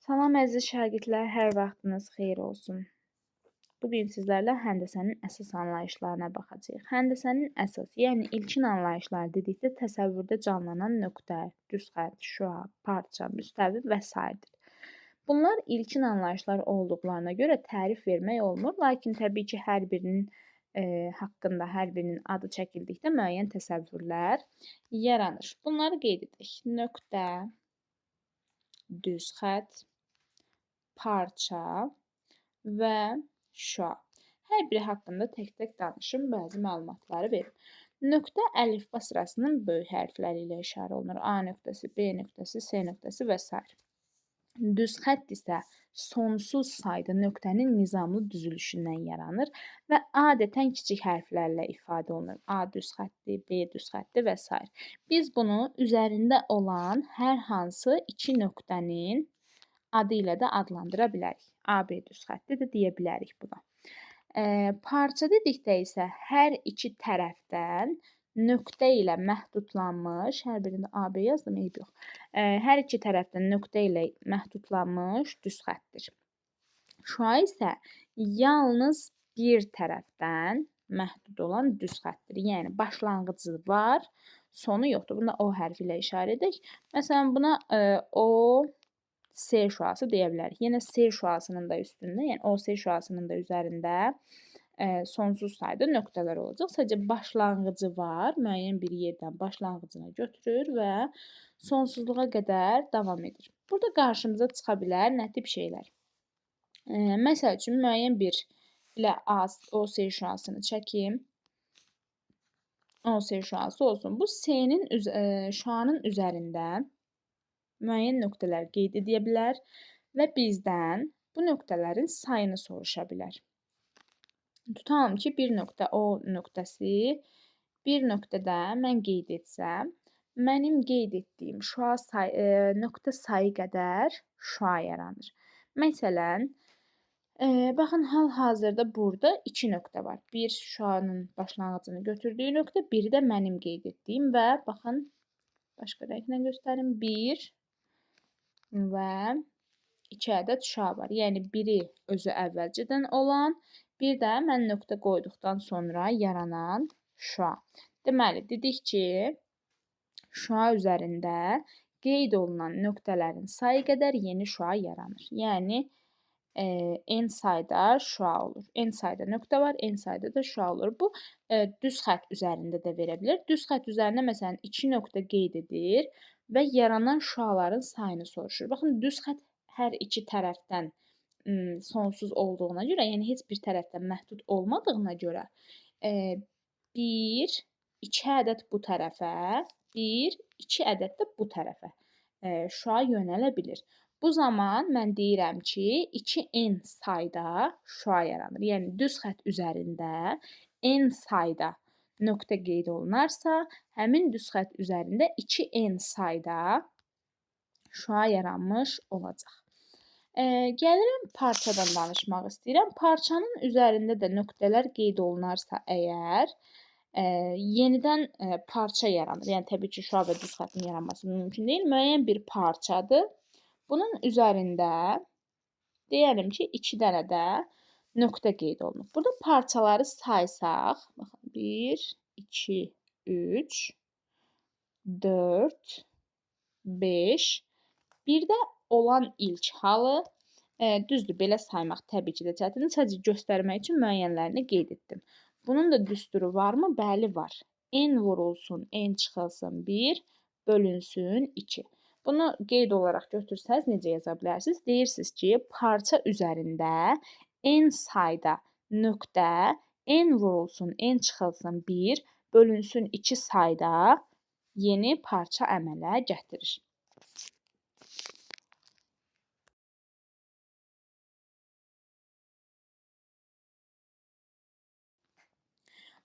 Salam əziz şagirdlər, hər vaxtınız xeyir olsun. Bugün sizlərlə həndəsənin əsas anlayışlarına baxacağıq. Həndəsənin əsas, yəni ilkin anlayışları dedikdə təsəvvürdə canlanan nöqtə, düz xətt, şüa, parça, müstəvi və s. Bunlar ilkin anlayışlar olduqlarına görə tərif vermək olmur, lakin təbii ki, hər birinin haqqında hər birinin adı çəkildikdə müəyyən təsəvvürlər yaranır. Bunları qeyd edək. Nöqtə, düz xətt, parça və şüa. Hər biri haqqında tək-tək danışım, bəzi məlumatları verim. Nöqtə əlifba sırasının böyük hərfləri ilə işarə olunur. A nöqtəsi, B nöqtəsi, C nöqtəsi və s. Düz xətt isə sonsuz sayda nöqtənin nizamlı düzülüşündən yaranır və adətən kiçik hərflərlə ifadə olunur. A düz xətti, B düz xətti və s. Biz bunu üzərində olan hər hansı iki nöqtənin adı ilə də adlandıra bilərik. AB düz xətti də deyə bilərik buna. Parça dedikdə isə hər iki tərəfdən nöqtə ilə məhdudlanmış, hər birində AB yazdım, eyb yox. Hər iki tərəfdən nöqtə ilə məhdudlanmış düz xəttdir. Şüa isə yalnız bir tərəfdən məhdud olan düz xəttdir. Yəni başlanğıcı var, sonu yoxdur. Buna O hərfi ilə işarə edək. Məsələn, buna O C şüası deyə bilərik. Yenə C şüasının da üstündə, yəni OC şüasının da üzərində sonsuz sayda nöqtələr olacaq. Sadəcə başlanğıcı var, müəyyən bir yerdən başlanğıcına götürür və sonsuzluğa qədər davam edir. Burada qarşımıza çıxa bilər nə tip şeylər? Məsəl üçün, müəyyən bir ilə OC şüasını çəkim. OC şüası olsun. Bu C-nin şüanın üzərində müəyyən nöqtələr qeyd edə bilər və bizdən bu nöqtələrin sayını soruşa bilər. Tutalım ki, bir nöqtə O nöqtəsi, bir nöqtədə mən qeyd etsəm, mənim qeyd etdiyim nöqtə sayı qədər şüa yaranır. Məsələn, baxın, hal-hazırda burada iki nöqtə var. Bir şüanın başlanğıcını götürdüyü nöqtə, biri də mənim qeyd etdiyim və baxın, başqa rənglə göstərim, 1 və 2 ədəd şüa var. Yəni, biri özü əvvəlcədən olan, bir də mən nöqtə qoyduqdan sonra yaranan şüa. Deməli, dedik ki, şüa üzərində qeyd olunan nöqtələrin sayı qədər yeni şüa yaranır. Yəni, n sayda şüa olur. N sayda nöqtə var, n sayda da şüa olur. Bu, düz xətt üzərində də verə bilər. Düz xətt üzərində, məsələn, 2 nöqtə qeyd edir və yaranan şüaların sayını soruşur. Baxın, düz xətt hər iki tərəfdən sonsuz olduğuna görə, yəni heç bir tərəfdən məhdud olmadığına görə 1, 2 ədəd bu tərəfə, 1, 2 ədəd də bu tərəfə şüa yönələ bilir. Bu zaman mən deyirəm ki, 2n sayda şüa yaranır. Yəni, düz xətt üzərində n sayda nöqtə qeyd olunarsa, həmin düz xətt üzərində 2n sayda şüa yaranmış olacaq. Gəlirəm parçadan danışmaq istəyirəm. Parçanın üzərində də nöqtələr qeyd olunarsa əgər, yenidən parça yaranır. Yəni, təbii ki, şüa və düz xəttin yaranması mümkün deyil. Müəyyən bir parçadır. Bunun üzərində deyəlim ki, 2 dənə də nöqtə qeyd olunub. Burada parçaları saysaq, baxın, 1, 2, 3, 4, 5, bir də olan ilk halı, düzdür, belə saymaq təbii ki də çətindir, sadəcə göstərmək üçün müəyyənlərini qeyd etdim. Bunun da düsturu varmı? Bəli, var. N vurulsun, N çıxılsın 1, bölünsün 2. Bunu qeyd olaraq götürsəz necə yaza bilərsiniz? Deyirsiniz ki, parça üzərində n sayda nöqtə, n vurulsun, n çıxılsın 1, bölünsün 2 sayda yeni parça əmələ gətirir.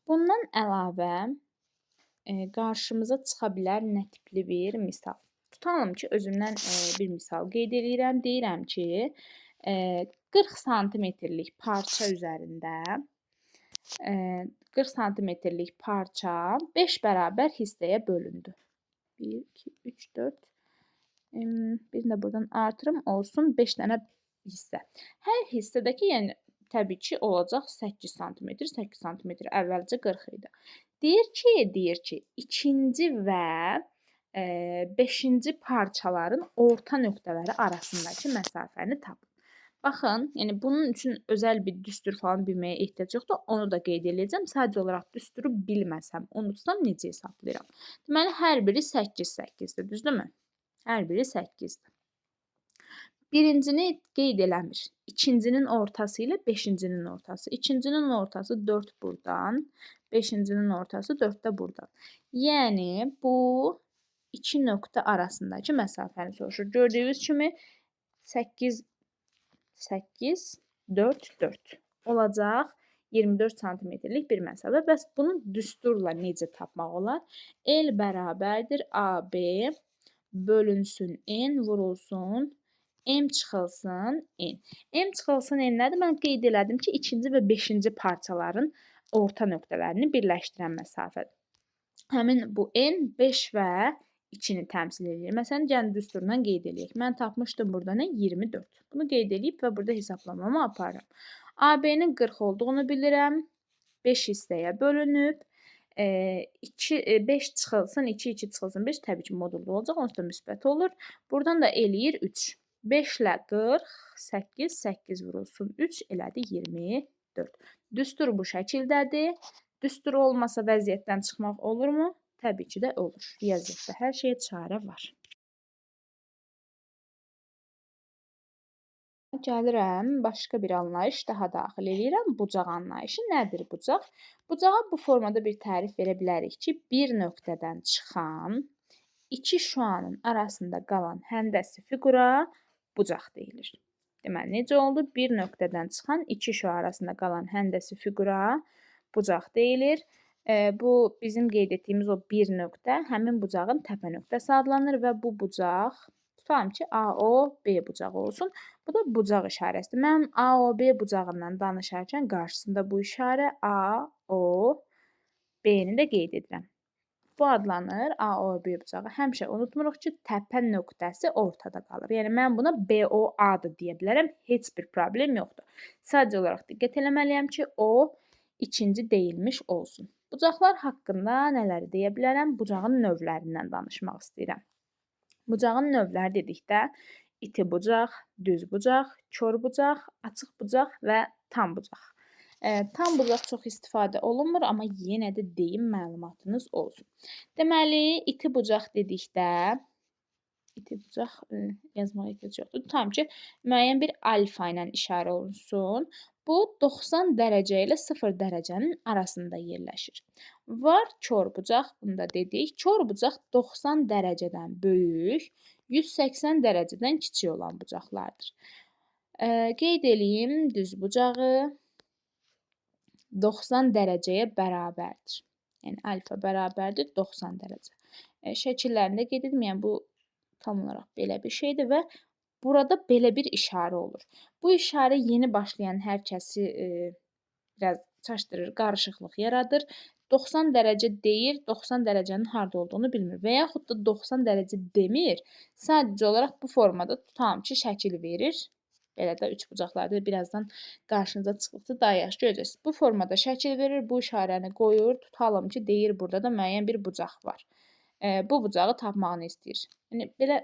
Bundan əlavə qarşımıza çıxa bilər nə tipli bir misal. Tutalım ki, özümdən bir misal qeyd edirəm. Deyirəm ki, 40 santimetrlik parça üzərində 40 santimetrlik parça 5 bərabər hissəyə bölündü. 1, 2, 3, 4, Bir də buradan artırım olsun 5 dənə hissə. Hər hissədəki, yəni təbii ki, olacaq 8 sm. 8 sm əvvəlcə 40 idi. Deyir ki, ikinci və 5-ci parçaların orta nöqtələri arasındakı məsafəni tapın. Baxın, yəni bunun üçün özəl bir düstur falan bilməyə ehtiyac yoxdur. Onu da qeyd edəcəm. Sadəcə olaraq düsturu bilməsəm, unutsam necə hesablayıram? Deməli, hər biri 8, 8-dir, düzdürmü? Hər biri 8-dir. Birincini qeyd eləmir. İkincinin ortası ilə 5-cinin ortası. İkincinin ortası 4 buradan, 5-cinin ortası 4 də buradan. Yəni, bu iki nöqtə arasındakı məsafəni soruşur. Gördüyünüz kimi 8, 8, 4, 4 olacaq 24 santimetrlik bir məsafə. Bəs bunu düsturla necə tapmaq olar? L bərabərdir AB bölünsün N vurulsun M çıxılsın N. M çıxılsın N nədir? Mən qeyd elədim ki, ikinci və 5-ci parçaların orta nöqtələrini birləşdirən məsafədir. Həmin bu N 5 və 2-ni təmsil edir. Məsələn, gəlin düsturundan qeyd eləyək. Mən tapmışdım burada nə? 24. Bunu qeyd eləyib və burada hesablamamı aparıram. AB-nin 40 olduğunu bilirəm. 5 hissəyə bölünüb. 5 çıxılsın, 2, 2 çıxılsın 5 təbii ki, modulda olacaq. Onsuz da müsbət olur. Buradan da eləyir 3. 5 ilə 40, 8, 8 vurulsun 3 elədi 24. Düstur bu şəkildədir. Düstur olmasa vəziyyətdən çıxmaq olurmu? Təbii ki də olur. Riyaziyyatda hər şeyə çarə var. Gəlirəm, başqa bir anlayış daha daxil edirəm. Bucaq anlayışı. Nədir bucaq? Bucağa bu formada bir tərif verə bilərik ki, bir nöqtədən çıxan iki şüanın arasında qalan həndəsi fiqura bucaq deyilir. Deməli, necə oldu? Bir nöqtədən çıxan iki şüa arasında qalan həndəsi fiqura bucaq deyilir. Bu bizim qeyd etdiyimiz o bir nöqtə həmin bucağın təpə nöqtəsi adlanır və bu bucaq tutalım ki, AOB bucağı olsun. Bu da bucaq işarəsidir. Mən AOB bucağından danışarkən qarşısında bu işarə AOB-ni də qeyd edirəm. Bu adlanır AOB bucağı. Həmişə unutmuruq ki, təpə nöqtəsi ortada qalır. Yəni mən buna BOA-dır deyə bilərəm. Heç bir problem yoxdur. Sadəcə olaraq diqqət eləməliyəm ki, o ikinci deyilmiş olsun. Bucaqlar haqqında nələri deyə bilərəm? Bucağın növlərindən danışmaq istəyirəm. Bucağın növləri dedikdə iti bucaq, düz bucaq, kör bucaq, açıq bucaq və tam bucaq. Tam bucaq çox istifadə olunmur, amma yenə də deyim məlumatınız olsun. Deməli, iti bucaq dedikdə iti bucaq yazmağa ehtiyac yoxdur. Tutalım ki, müəyyən bir alfa ilə işarə olunsun. Bu 90 dərəcə ilə 0 dərəcənin arasında yerləşir. Var kör bucaq, bunu da dedik. Kör bucaq 90 dərəcədən böyük, 180 dərəcədən kiçik olan bucaqlardır. Qeyd eləyim, düz bucağı 90 dərəcəyə bərabərdir. Yəni alfa bərabərdir 90 dərəcə. Şəkillərində qeyd edim, yəni bu tam olaraq belə bir şeydir və burada belə bir işarə olur. Bu işarə yeni başlayan hər kəsi biraz çaşdırır, qarışıqlıq yaradır. 90 dərəcə deyir, 90 dərəcənin harda olduğunu bilmir və yaxud da 90 dərəcə demir. Sadəcə olaraq bu formada tutalım ki, şəkil verir. Belə də üç bucaqlarda birazdan qarşınıza çıxdıqca daha yaxşı görəcəksiniz. Bu formada şəkil verir, bu işarəni qoyur. Tutalım ki, deyir burada da müəyyən bir bucaq var. Bu bucağı tapmağını istəyir. Yəni belə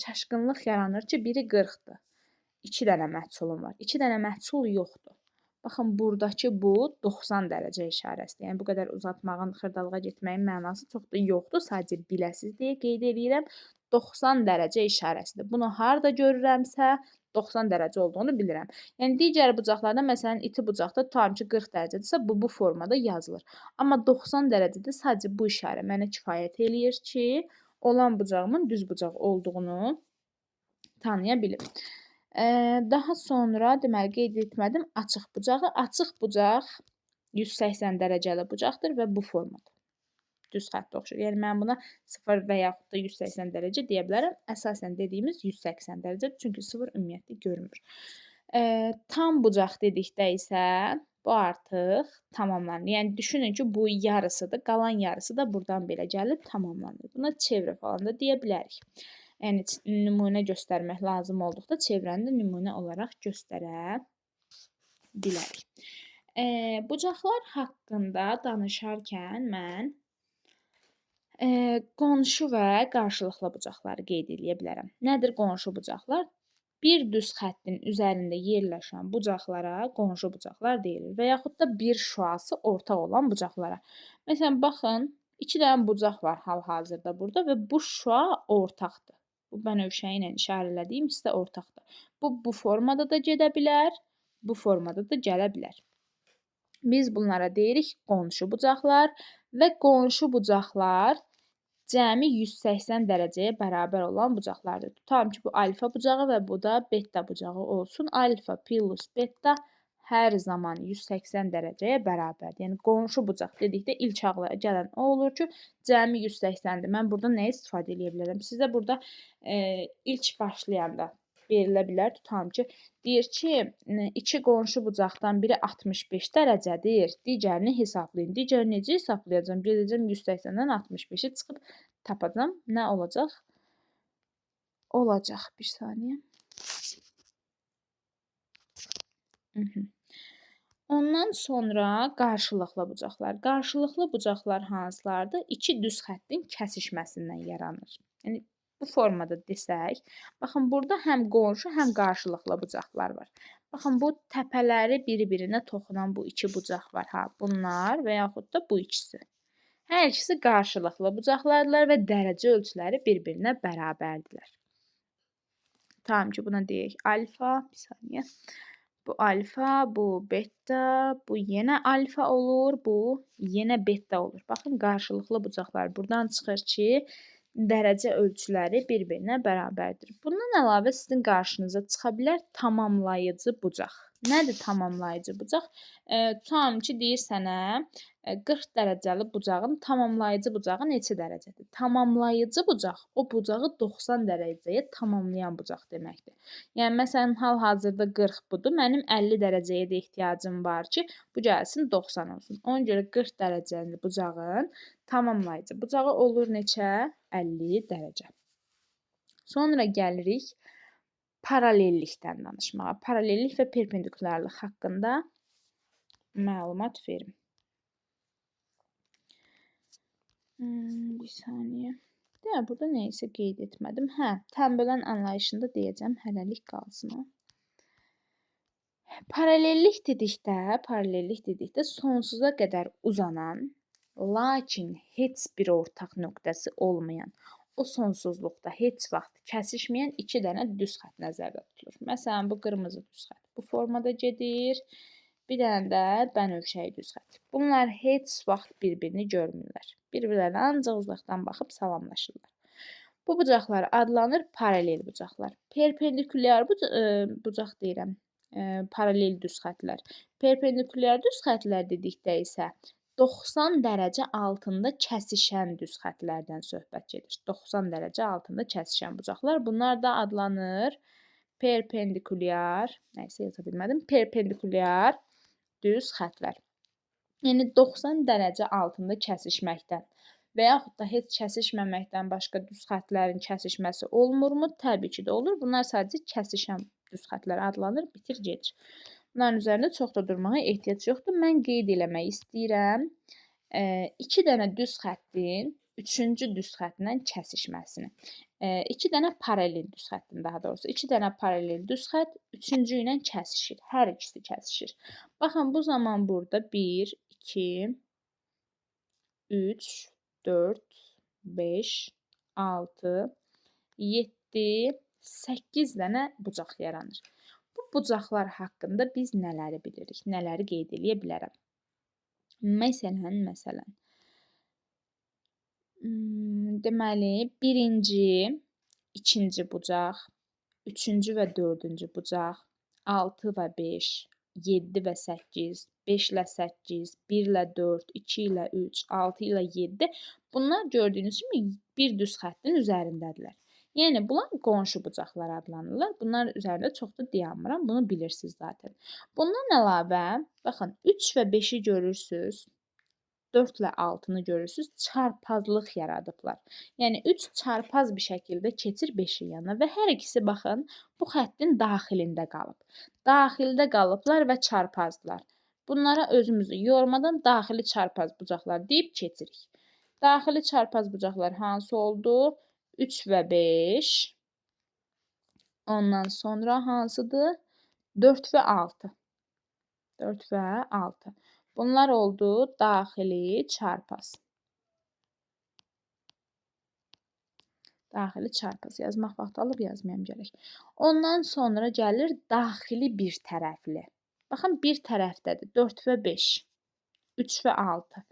çaşqınlıq yaranır ki, biri 40-dır. 2 dənə məhsulum var. 2 dənə məhsul yoxdur. Baxın, buradakı bu 90 dərəcə işarəsidir. Yəni bu qədər uzatmağın, xırdalığa getməyin mənası çox da yoxdur. Sadəcə biləsiz deyə qeyd edirəm. 90 dərəcə işarəsidir. Bunu harda görürəmsə 90 dərəcə olduğunu bilirəm. Yəni digər bucaqlarda məsələn iti bucaqda tutalım ki 40 dərəcədirsə bu formada yazılır. Amma 90 dərəcədə sadəcə bu işarə mənə kifayət eləyir ki, olan bucağımın düz bucaq olduğunu tanıya bilim. Daha sonra deməli qeyd etmədim açıq bucağı. Açıq bucaq 180 dərəcəli bucaqdır və bu formada. Düz xəttə oxşur. Yəni mən buna 0 və yaxud da 180 dərəcə deyə bilərəm. Əsasən dediyimiz 180 dərəcədir. Çünki 0 ümumiyyətlə görünmür. Tam bucaq dedikdə isə bu artıq tamamlanır. Yəni düşünün ki, bu yarısıdır. Qalan yarısı da buradan belə gəlib tamamlanır. Buna çevrə falan da deyə bilərik. Yəni nümunə göstərmək lazım olduqda çevrəni də nümunə olaraq göstərə bilərik. Bucaqlar haqqında danışarkən mən qonşu və qarşılıqlı bucaqları qeyd edə bilərəm. Nədir qonşu bucaqlar? Bir düz xəttin üzərində yerləşən bucaqlara qonşu bucaqlar deyilir və yaxud da bir şüası ortaq olan bucaqlara. Məsələn, baxın, 2 dənə bucaq var hal-hazırda burada və bu şüa ortaqdır. Bu bənövşəyi ilə işarələdiyim hissə ortaqdır. Bu formada da gedə bilər, bu formada da gələ bilər. Biz bunlara deyirik qonşu bucaqlar və qonşu bucaqlar cəmi 180 dərəcəyə bərabər olan bucaqlardır. Tutalım ki, bu alfa bucağı və bu da beta bucağı olsun. Alfa plus beta hər zaman 180 dərəcəyə bərabərdir. Yəni qonşu bucaq dedikdə ilk ağla gələn o olur ki, cəmi 180-dir. Mən burada nə istifadə edə bilərəm? Sizə burada ilk başlayanda verilə bilər. Tutalım ki, deyir ki, iki qonşu bucaqdan biri 65 dərəcədir. Digərini hesablayın. Digərini necə hesablayacağam? Gedəcəm 180-dən 65-i çıxıb tapacağam. Nə olacaq? Olacaq. Bir saniyə. Ondan sonra qarşılıqlı bucaqlar. Qarşılıqlı bucaqlar hansılardır? İki düz xəttin kəsişməsindən yaranır. Yəni bu formada desək, baxın burada həm qonşu, həm qarşılıqlı bucaqlar var. Baxın bu təpələri bir-birinə toxunan bu iki bucaq var ha, bunlar və yaxud da bu ikisi. Hər ikisi qarşılıqlı bucaqlardırlar və dərəcə ölçüləri bir-birinə bərabərdirlər. Tamam ki, buna deyək alfa, bir saniyə. Bu alfa, bu beta, bu yenə alfa olur, bu yenə beta olur. Baxın, qarşılıqlı bucaqlar buradan çıxır ki, dərəcə ölçüləri bir-birinə bərabərdir. Bundan əlavə sizin qarşınıza çıxa bilər tamamlayıcı bucaq. Nədir tamamlayıcı bucaq? Tutalım ki, deyir sənə 40 dərəcəli bucağın tamamlayıcı bucağı neçə dərəcədir? Tamamlayıcı bucaq o bucağı 90 dərəcəyə tamamlayan bucaq deməkdir. Yəni məsələn hal-hazırda 40 budur. Mənim 50 dərəcəyə də ehtiyacım var ki, bu gəlsin 90 olsun. Ona görə 40 dərəcəli bucağın tamamlayıcı bucağı olur neçə? 50 dərəcə. Sonra gəlirik paralellikdən danışmağa. Paralellik və perpendikulyarlıq haqqında məlumat verim. Bir saniyə. Burada nə isə qeyd etmədim. Tənbələn anlayışında deyəcəm, hələlik qalsın o. Paralellik dedikdə sonsuza qədər uzanan, lakin heç bir ortaq nöqtəsi olmayan, o sonsuzluqda heç vaxt kəsişməyən iki dənə düz xətt nəzərdə tutulur. Məsələn, bu qırmızı düz xətt bu formada gedir. Bir dənə də bənövşəyi düz xətt. Bunlar heç vaxt bir-birini görmürlər. Bir-birlərinə ancaq uzaqdan baxıb salamlaşırlar. Bu bucaqlar adlanır paralel bucaqlar. Perpendikulyar bucaq deyirəm. Paralel düz xəttlər. Perpendikulyar düz xəttlər dedikdə isə 90 dərəcə altında kəsişən düz xəttlərdən söhbət gedir. 90 dərəcə altında kəsişən bucaqlar. Bunlar da adlanır perpendikulyar, nəysə yaza bilmədim, perpendikulyar düz xəttlər. Yəni 90 dərəcə altında kəsişməkdən və yaxud da heç kəsişməməkdən başqa düz xəttlərin kəsişməsi olmurmu? Təbii ki də olur. Bunlar sadəcə kəsişən düz xəttlər adlanır, bitir, gedir. Bunların üzərində çox da durmağa ehtiyac yoxdur. Mən qeyd eləmək istəyirəm. 2 dənə düz xəttin 3-cü düz xətdən kəsişməsini. 2 dənə paralel düz xəttin daha doğrusu. 2 dənə paralel düz xətt 3-cü ilə kəsişir. Hər ikisi kəsişir. Baxın, bu zaman burada 1, 2, 3, 4, 5, 6, 7, 8 dənə bucaq yaranır. Bu bucaqlar haqqında biz nələri bilirik, nələri qeyd edə bilərəm? Məsələn, deməli, birinci, ikinci bucaq, üçüncü və dördüncü bucaq, 6 və 5, 7 və 8, 5 ilə 8, 1 ilə 4, 2 ilə 3, 6 ilə 7. Bunlar gördüyünüz kimi bir düz xəttin üzərindədirlər. Yəni, bunlar qonşu bucaqlar adlanırlar. Bunlar üzərində çox da dayanmıram. Bunu bilirsiniz zaten. Bundan əlavə, baxın, 3 və 5-i görürsünüz. 4 ilə 6-nı görürsüz, çarpazlıq yaradıblar. Yəni 3 çarpaz bir şəkildə keçir 5-in yanına və hər ikisi baxın bu xəttin daxilində qalıb. Daxildə qalıblar və çarpazdılar. Bunlara özümüzü yormadan daxili çarpaz bucaqlar deyib keçirik. Daxili çarpaz bucaqlar hansı oldu? 3 və 5. Ondan sonra hansıdır? 4 və 6. 4 və 6. Bunlar oldu daxili çarpaz. Daxili çarpaz. Yazmaq vaxtı alıb yazmayam gərək. Ondan sonra gəlir daxili bir tərəfli. Baxın, bir tərəfdədir. 4 və 5. 3 və 6.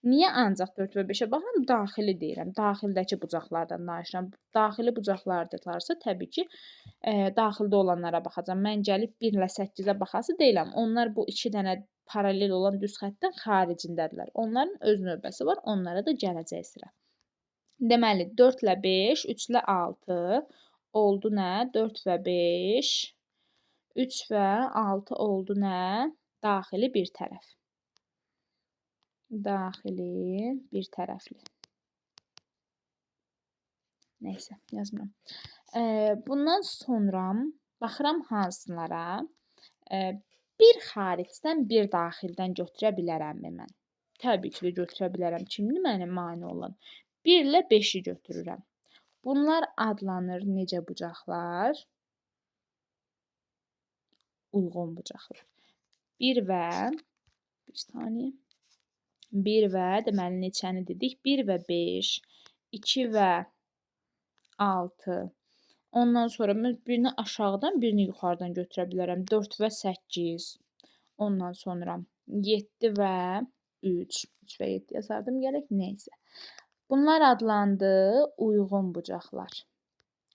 Niyə ancaq 4 və 5-ə baxın? Daxili deyirəm. Daxildəki bucaqlardan danışıram. Daxili bucaqlardırlarsa, təbii ki, daxildə olanlara baxacam. Mən gəlib 1 ilə 8-ə baxası deyiləm. Onlar bu 2 dənə paralel olan düz xəttin xaricindədirlər. Onların öz növbəsi var. Onlara da gələcək sıra. Deməli, 4 ilə 5, 3 ilə 6 oldu nə? 4 və 5, 3 və 6 oldu nə? Daxili bir tərəf. Daxili bir tərəfli. Neysə, yazmıram. Bundan sonra baxıram hansılara. Bir xaricdən, bir daxildən götürə bilərəmmi mən? Təbii ki, də götürə bilərəm. Kimdir mənim mane olan? 1 ilə 5-i götürürəm. Bunlar adlanır necə bucaqlar? Uyğun bucaqlar. 1 və 1 və deməli neçəni dedik? 1 və 5, 2 və 6. Ondan sonra mən birini aşağıdan, birini yuxarıdan götürə bilərəm. 4 və 8. Ondan sonra 7 və 3. 3 və 7 yazardım gərək. Neysə. Bunlar adlandı uyğun bucaqlar.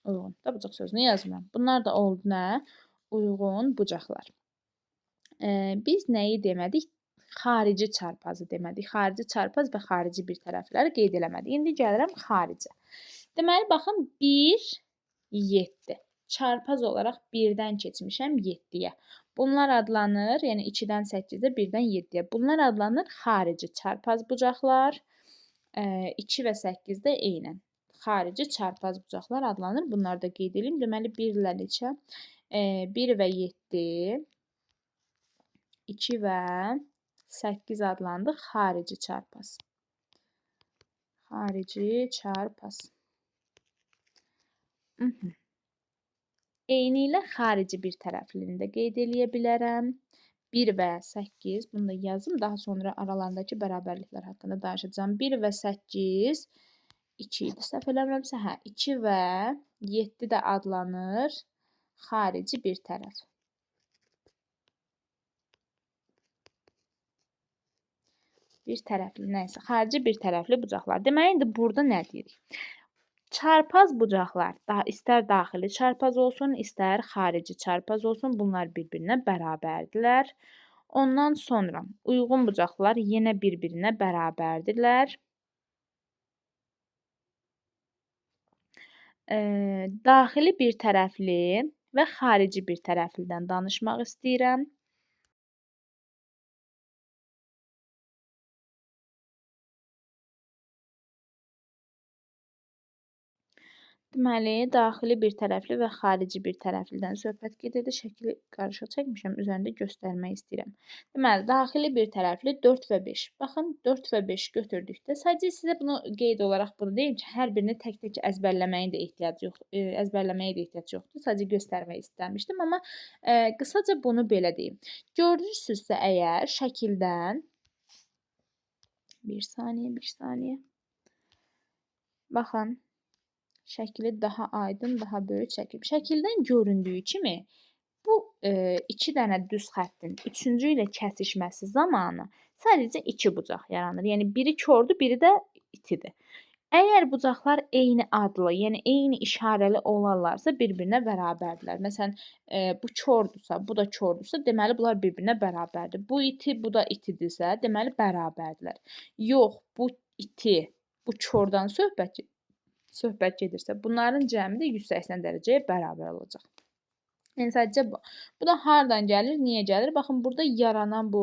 Uyğun. Da bucaq sözünü yazmıram. Bunlar da oldu nə? Uyğun bucaqlar. Biz nəyi demədik? Xarici çarpazı demədik. Xarici çarpaz və xarici bir tərəfləri qeyd eləmədik. İndi gəlirəm xaricə. Deməli, baxın 1, 7. Çarpaz olaraq 1-dən keçmişəm 7-yə. Bunlar adlanır, yəni 2-dən 8-ə, 1-dən 7-yə. Bunlar adlanır xarici çarpaz bucaqlar. 2 və 8-də eynən. Xarici çarpaz bucaqlar adlanır. Bunları da qeyd edeyim. Deməli, 1 ilə neçə? 1 və 7, 2 və 8 adlandı xarici çarpaz. Xarici çarpaz. Eyni ilə xarici bir tərəflini də qeyd eləyə bilərəm. 1 və 8, bunu da yazım. Daha sonra aralarındakı bərabərliklər haqqında danışacağım. 1 və 8, 2 idi. Səhv eləmirəmsə, 2 və 7 də adlanır xarici bir tərəf. Bir tərəfli, nəysə, xarici bir tərəfli bucaqlar. Deməli, indi burada nə deyirik? Çarpaz bucaqlar, istər daxili çarpaz olsun, istər xarici çarpaz olsun, bunlar bir-birinə bərabərdirlər. Ondan sonra uyğun bucaqlar yenə bir-birinə bərabərdirlər. Daxili bir tərəfli və xarici bir tərəflidən danışmaq istəyirəm. Deməli, daxili bir tərəfli və xarici bir tərəflidən söhbət gedirdi. Şəkli qarışıq çəkmişəm, üzərində göstərmək istəyirəm. Deməli, daxili bir tərəfli 4 və 5. Baxın, 4 və 5 götürdükdə, sadəcə sizə bunu qeyd olaraq bunu deyim ki, hər birini tək-tək əzbərləməyə də ehtiyac yoxdur. Sadəcə göstərmək istəmişdim, amma qısaca bunu belə deyim. Görürsünüzsə əgər şəkildən bir saniyə. Baxın. Şəkili daha aydın, daha böyük çəkib. Şəkildən göründüyü kimi bu 2 dənə düz xəttin 3-cü ilə kəsişməsi zamanı sadəcə 2 bucaq yaranır. Yəni biri kordur, biri də itidir. Əgər bucaqlar eyni adlı, yəni eyni işarəli olarlarsa bir-birinə bərabərdirlər. Məsələn, bu kordursa, bu da kordursa, deməli bunlar bir-birinə bərabərdir. Bu iti, bu da itidirsə, deməli bərabərdirlər. Yox, bu iti, bu kordan söhbət gedirsə, bunların cəmi də 180 dərəcəyə bərabər olacaq. Yəni, sadəcə bu. Bu da hardan gəlir, niyə gəlir? Baxın, burada yaranan bu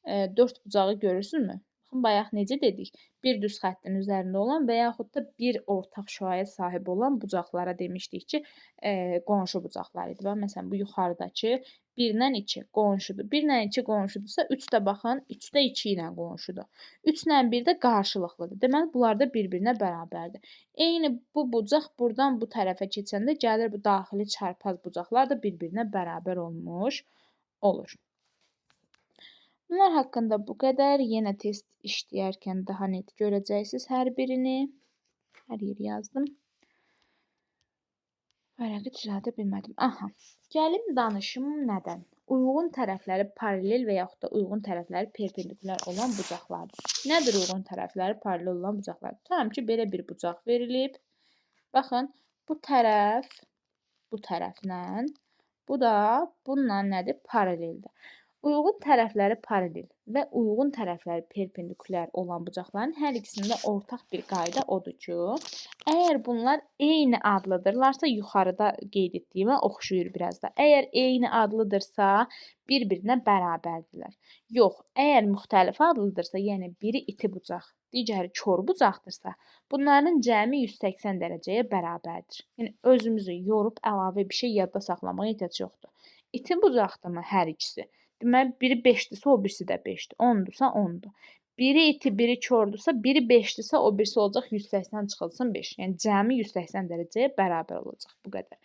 4 bucağı görürsünüzmü? Bayaq necə dedik? Bir düz xəttin üzərində olan və yaxud da bir ortaq şüaya sahib olan bucaqlara demişdik ki, qonşu bucaqlar idi. Bax, məsələn, bu yuxarıdakı 1-dən 2 qonşudur. 1-dən 2 qonşudursa, 3 də baxın, 3 də 2 ilə qonşudur. 3 ilə 1 də qarşılıqlıdır. Deməli, bunlar da bir-birinə bərabərdir. Eyni bu bucaq burdan bu tərəfə keçəndə gəlir bu daxili çarpaz bucaqlar da bir-birinə bərabər olmuş olur. Bunlar haqqında bu qədər. Yenə test işləyərkən daha net görəcəksiniz hər birini. Hər yeri yazdım. Vərəqi düzəldə bilmədim. Aha. Gəlim danışım nədən? Uyğun tərəfləri paralel və yaxud da uyğun tərəfləri perpendikulyar olan bucaqlardır. Nədir uyğun tərəfləri paralel olan bucaqlar? Tutalım ki, belə bir bucaq verilib. Baxın, bu tərəf bu tərəflə, bu da bununla nədir? Paraleldir. Uyğun tərəfləri paralel və uyğun tərəfləri perpendikulyar olan bucaqların hər ikisində ortaq bir qayda odur ki, əgər bunlar eyni adlıdırlarsa, yuxarıda qeyd etdiyimə oxşuyur biraz da. Əgər eyni adlıdırsa, bir-birinə bərabərdirlər. Yox, əgər müxtəlif adlıdırsa, yəni biri iti bucaq, digəri kor bucaqdırsa, bunların cəmi 180 dərəcəyə bərabərdir. Yəni özümüzü yorub əlavə bir şey yadda saxlamağa ehtiyac yoxdur. İti bucaqdırmı hər ikisi? Deməli, biri 5-dirsə, o birisi də 5-dir. 10-dursa 10-dur. Biri iti, biri kördürsə, biri 5-dirsə, o birisi olacaq 180 çıxılsın 5. Yəni, cəmi 180 dərəcəyə bərabər olacaq. Bu qədər.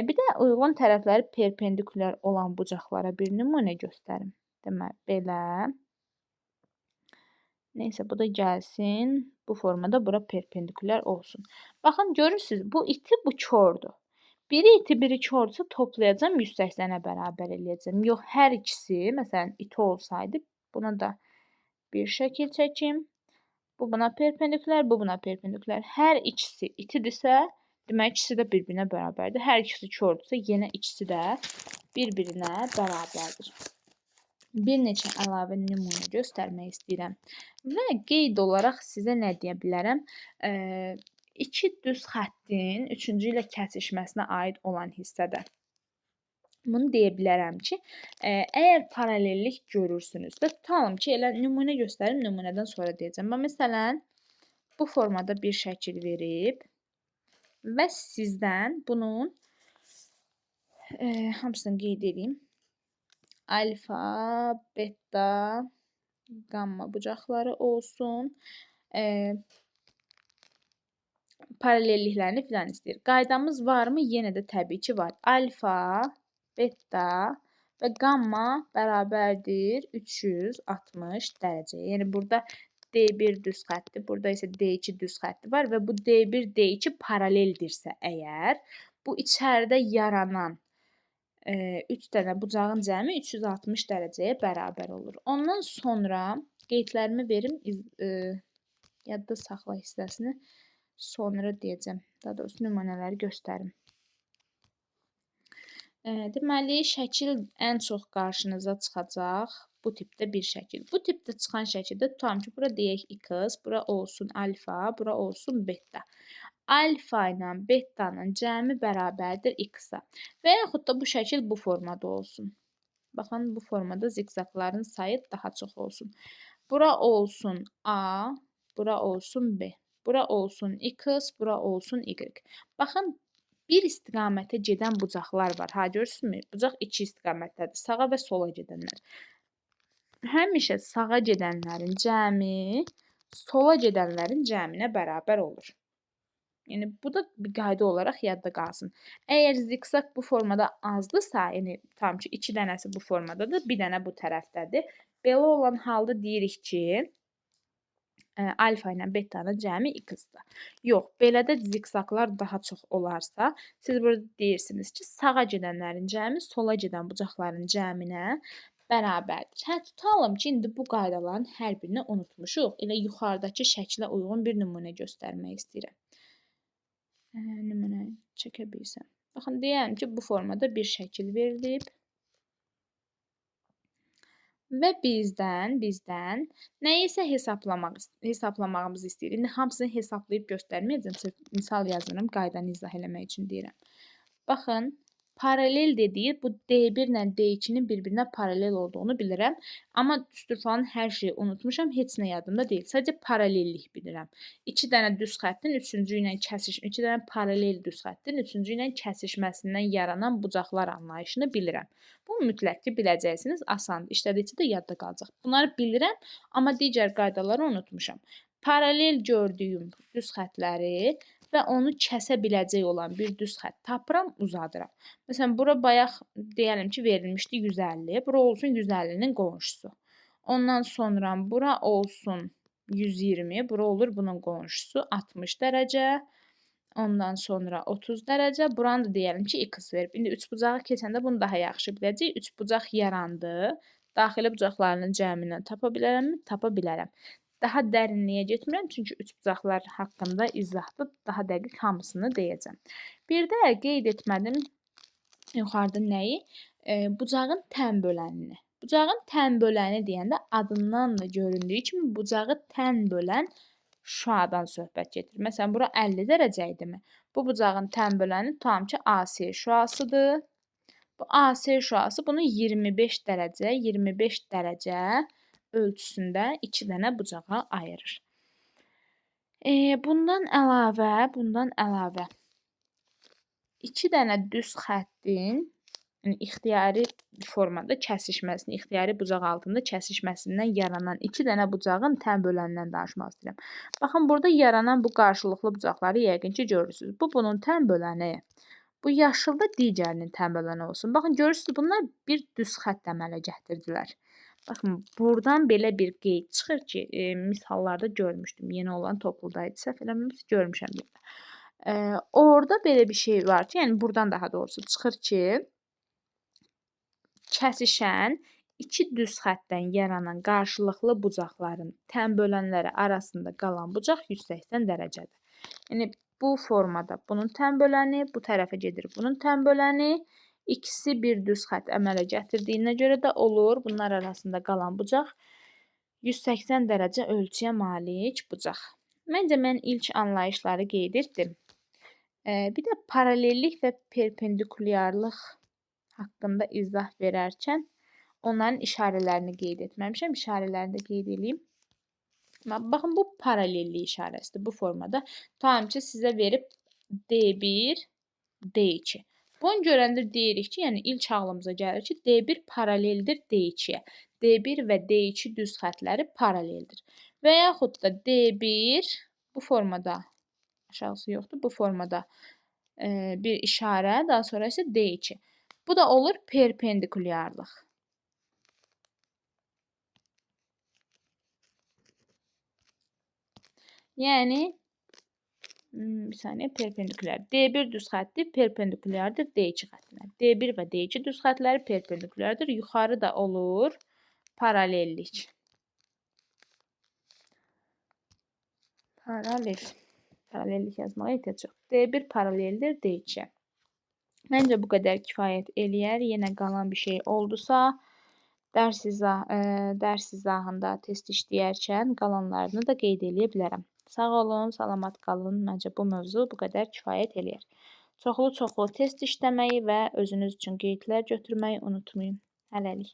Bir də uyğun tərəfləri perpendikulyar olan bucaqlara bir nümunə göstərim. Deməli, belə. Neysə, bu da gəlsin. Bu formada bura perpendikulyar olsun. Baxın, görürsünüz, bu iti, bu kördür. Biri iti, biri kördürsə toplayacam 180-ə bərabər eləyəcəm. Yox, hər ikisi, məsələn, iti olsaydı, buna da bir şəkil çəkim. Bu buna perpendikulyar, bu buna perpendikulyar. Hər ikisi itidirsə, demək ikisi də bir-birinə bərabərdir. Hər ikisi kördürsə, yenə ikisi də bir-birinə bərabərdir. Bir neçə əlavə nümunə göstərmək istəyirəm. Və qeyd olaraq sizə nə deyə bilərəm? İki düz xəttin üçüncü ilə kəsişməsinə aid olan hissədə. Bunu deyə bilərəm ki, əgər paralellik görürsünüzsə, tutalım ki, elə nümunə göstərim, nümunədən sonra deyəcəm. Məsələn, bu formada bir şəkil verib və sizdən bunun hamısını qeyd edeyim. Alfa, beta, qamma bucaqları olsun. Paralelliklərini filan istəyir. Qaydamız varmı? Yenə də təbii ki, var. Alfa, beta və qamma bərabərdir 360 dərəcə. Yəni, burada D1 düz xətdir, burada isə D2 düz xətti var və bu D1, D2 paraleldirsə əgər, bu içəridə yaranan 3 dənə bucağın cəmi 360 dərəcəyə bərabər olur. Ondan sonra qeydlərimi verim, yadda saxla hissəsini. Sonra deyəcəm. Daha doğrusu nümunələri göstərim. Deməli, şəkil ən çox qarşınıza çıxacaq bu tipdə bir şəkil. Bu tipdə çıxan şəkildə tutalım ki, bura deyək x, bura olsun alfa, bura olsun beta. Alfa ilə betanın cəmi bərabərdir x-a. Və yaxud da bu şəkil bu formada olsun. Baxın, bu formada zigzaqların sayı daha çox olsun. Bura olsun a, bura olsun b. Bura olsun x, bura olsun y. Baxın, bir istiqamətə gedən bucaqlar var. Ha, görürsünüzmü? Bucaq iki istiqamətdədir. Sağa və sola gedənlər. Həmişə sağa gedənlərin cəmi sola gedənlərin cəminə bərabər olur. Yəni, bu da bir qayda olaraq yadda qalsın. Əgər zigzaq bu formada azdırsa, yəni tam ki, 2 dənəsi bu formadadır, bir dənə bu tərəfdədir. Belə olan halda deyirik ki, alfa ilə betanın cəmi x-dir. Yox, belə də zigzaqlar daha çox olarsa, siz burada deyirsiniz ki, sağa gedənlərin cəmi sola gedən bucaqların cəminə bərabərdir. Tutalım ki, indi bu qaydaların hər birini unutmuşuq. Elə yuxarıdakı şəklə uyğun bir nümunə göstərmək istəyirəm. Nümunə çəkə bilsəm. Baxın, deyəm ki, bu formada bir şəkil verilib. Və bizdən nəyisə hesablamağımızı istəyir. İndi hamısını hesablayıb göstərməyəcəm. Misal yazıram, qaydanı izah eləmək üçün deyirəm. Baxın, Paralel dediyi bu D1 ilə D2-nin bir-birinə paralel olduğunu bilirəm. Amma düstur falan hər şeyi unutmuşam. Heç nə yadımda deyil. Sadəcə paralellik bilirəm. 2 dənə düz xəttin üçüncü ilə kəsişmə, 2 dənə paralel düz xəttin üçüncü ilə kəsişməsindən yaranan bucaqlar anlayışını bilirəm. Bu mütləq ki, biləcəksiniz. Asandır. İşlədikcə də yadda qalacaq. Bunları bilirəm, amma digər qaydaları unutmuşam. Paralel gördüyüm düz xətləri və onu kəsə biləcək olan bir düz xətt tapıram, uzadıram. Məsələn, bura bayaq deyəlim ki, verilmişdi 150. Bura olsun 150-nin qonşusu. Ondan sonra bura olsun 120. Bura olur bunun qonşusu 60 dərəcə. Ondan sonra 30 dərəcə. Buranı da deyəlim ki, x verib. İndi üçbucağı keçəndə bunu daha yaxşı biləcəyik. Üçbucaq yarandı. Daxili bucaqlarının cəmindən tapa bilərəmmi? Tapa bilərəm. Daha dərinliyə getmirəm, çünki üçbucaqlar haqqında izahda daha dəqiq hamısını deyəcəm. Bir də qeyd etmədim yuxarıda nəyi? Bucağın tən bölənini. Bucağın tən böləni deyəndə adından da göründüyü kimi bucağı tən bölən şüadan söhbət gedir. Məsələn, bura 50 dərəcə idimi? Bu bucağın tən böləni tutam ki, AC şüasıdır. Bu AC şüası bunu 25 dərəcə ölçüsündə 2 dənə bucağa ayırır. Bundan əlavə 2 dənə düz xəttin ixtiyari formada kəsişməsini, ixtiyari bucaq altında kəsişməsindən yaranan 2 dənə bucağın tən bölənindən danışmaq istəyirəm. Baxın, burada yaranan bu qarşılıqlı bucaqları yəqin ki, görürsünüz. Bu bunun tən böləni. Bu yaşılda digərinin tən böləni olsun. Baxın, görürsünüz, bunlar bir düz xətt əmələ gətirdilər. Baxın, buradan belə bir qeyd çıxır ki, misallarda görmüşdüm. Yeni olan topludaydı. Səhv eləmirəmsə görmüşəm. Orada belə bir şey var ki, yəni buradan daha doğrusu çıxır ki, kəsişən iki düz xəttdən yaranan qarşılıqlı bucaqların tən bölənləri arasında qalan bucaq 180 dərəcədir. Yəni bu formada bunun tən böləni, bu tərəfə gedir bunun tən böləni. İkisi bir düz xətt əmələ gətirdiyinə görə də olur. Bunlar arasında qalan bucaq 180 dərəcə ölçüyə malik bucaq. Məncə mən ilk anlayışları qeyd etdim. Bir də paralellik və perpendikulyarlıq haqqında izah verərkən onların işarələrini qeyd etməmişəm. İşarələri də qeyd edeyim. Baxın, bu paralellik işarəsidir bu formada. Tutalım ki, sizə verib D1, D2. Bunu görəndə deyirik ki, yəni ilk ağlımıza gəlir ki, D1 paraleldir D2-yə. D1 və D2 düz xətləri paraleldir. Və yaxud da D1 bu formada, aşağısı yoxdur, bu formada bir işarə, daha sonra isə D2. Bu da olur perpendikulyarlıq. Yəni bir saniyə, perpendikulyar. D1 düz xətti perpendikulyardır D2 xəttinə. D1 və D2 düz xətləri perpendikulyardır. Yuxarı da olur paralellik. Paralellik yazmağa ehtiyac yox. D1 paraleldir D2-yə. Məncə bu qədər kifayət eləyər. Yenə qalan bir şey oldusa, dərs izahında test işləyərkən qalanlarını da qeyd eləyə bilərəm. Sağ olun, salamat qalın. Məncə bu mövzu bu qədər kifayət eləyər. Çoxlu test işləməyi və özünüz üçün qeydlər götürməyi unutmayın. Hələlik.